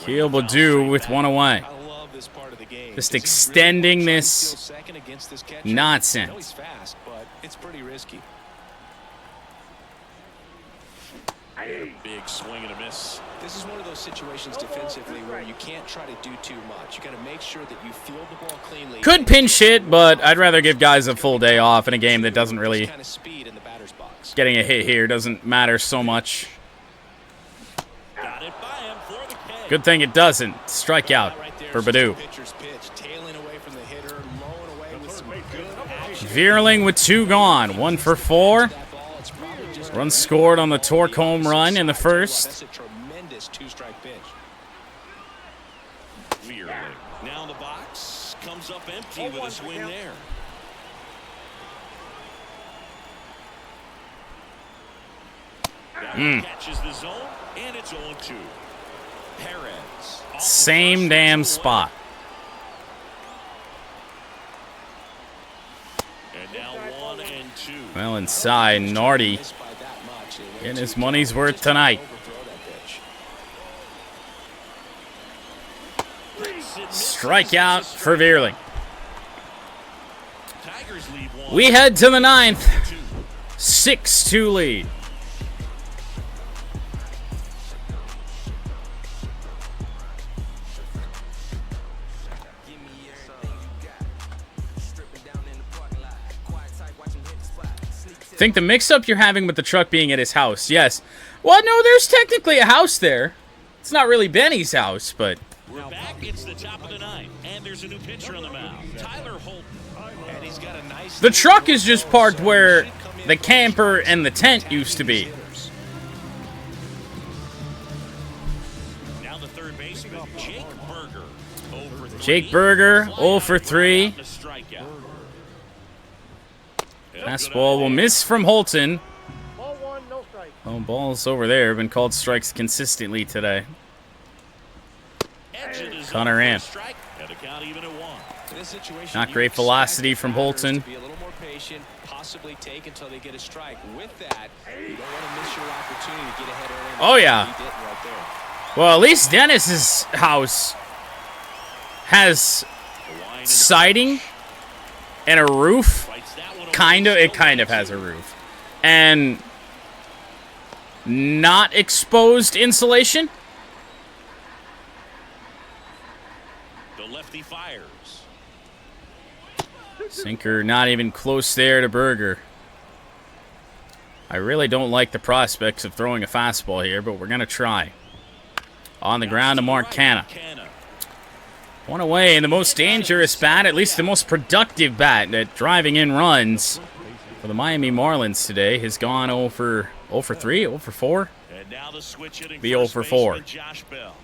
Akil Baddoo with 1 away. Just extending this nonsense. It's pretty risky. Big swing and a miss. This is one of those situations defensively where you can't try to do too much. You got to make sure that you field the ball cleanly. Could pinch hit, but I'd rather give guys a full day off in a game that doesn't really. Kind of speed in the batter's box. Getting a hit here doesn't matter so much. Got it by him for the K. Good thing it doesn't. Strikeout for Baddoo. Veerling with 2 gone. 1 for 4. Run scored on the Tork home run in the first. That's a tremendous 2-strike pitch. Veerling. Now in the box. Comes up empty with a swing there. Catches the zone, and it's 0-2. Perez. Same damn spot. And now 1-2. Well, inside, Nardi getting his money's worth tonight. Strikeout for Veerling. Tigers lead 1. We head to the 9th. 6-2 lead. Think the mix-up you're having with the truck being at his house. Yes. Well, no, there's technically a house there. It's not really Benny's house, but... We're back. It's the top of the 9th, and there's a new pitcher on the mound. Tyler Holton. And he's got a nice... The truck is just parked where the camper and the tent used to be. Now the third baseman, Jake Berger. 0 for 3. Jake Berger, 0 for 3. Fastball will miss from Holton. Ball 1, no strike. Oh, balls over there. Been called strikes consistently today. Connor in. Not great velocity from Holton. Be a little more patient, possibly take until they get a strike. With that, you don't want to miss your opportunity to get ahead early. Oh, yeah. He did right there. Well, at least Dennis's house has siding and a roof. It kind of has a roof. And not exposed insulation. The lefty fires. Sinker not even close there to Berger. I really don't like the prospects of throwing a fastball here, but we're going to try. On the ground to Mark Canha. 1 away, and the most dangerous bat, at least the most productive bat at driving in runs for the Miami Marlins today has gone 0 for 3, 0 for 4. And now the switch hitting Be 0 for 4. Josh Bell.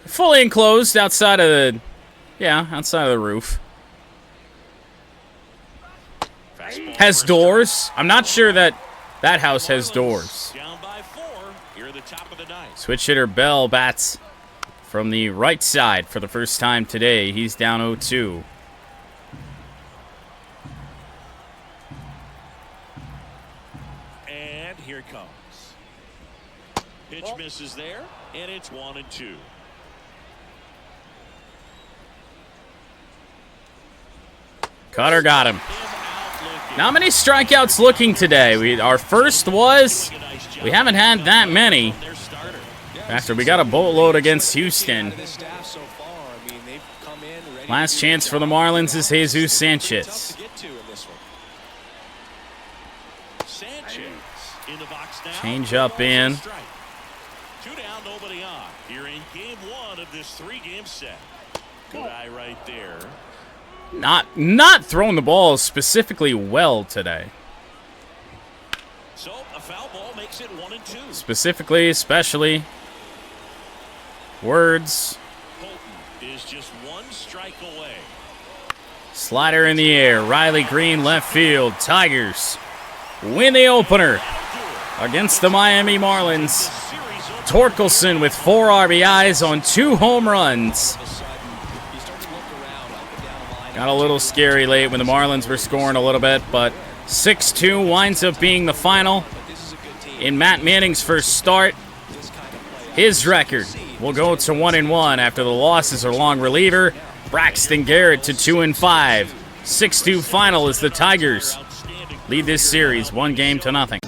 Fully enclosed outside of the roof. Has doors. I'm not sure that house has doors. Down by 4. Here at the top of the 9th. Switch hitter Bell bats from the right side for the first time today. He's down 0-2. And here it comes. Pitch misses there, and it's 1-2. Cutter got him. Not many strikeouts looking today. Our first was, we haven't had that many after we got a boatload against Houston. Last chance for the Marlins is Jesus Sanchez. Change up in. 2 down, nobody on. Here in game 1 of this 3-game set. Good eye right there. Not throwing the ball specifically well today. So a foul ball makes it 1-2. Specifically, especially. Words. Colton is just 1 strike away. Slider in the air. Riley Green left field. Tigers win the opener against the Miami Marlins. Torkelson with 4 RBIs on 2 home runs. Got a little scary late when the Marlins were scoring a little bit, but 6-2 winds up being the final in Matt Manning's first start. His record will go to 1-1 after the losses are long reliever. Braxton Garrett to 2-5. 6-2 final as the Tigers lead this series 1-0.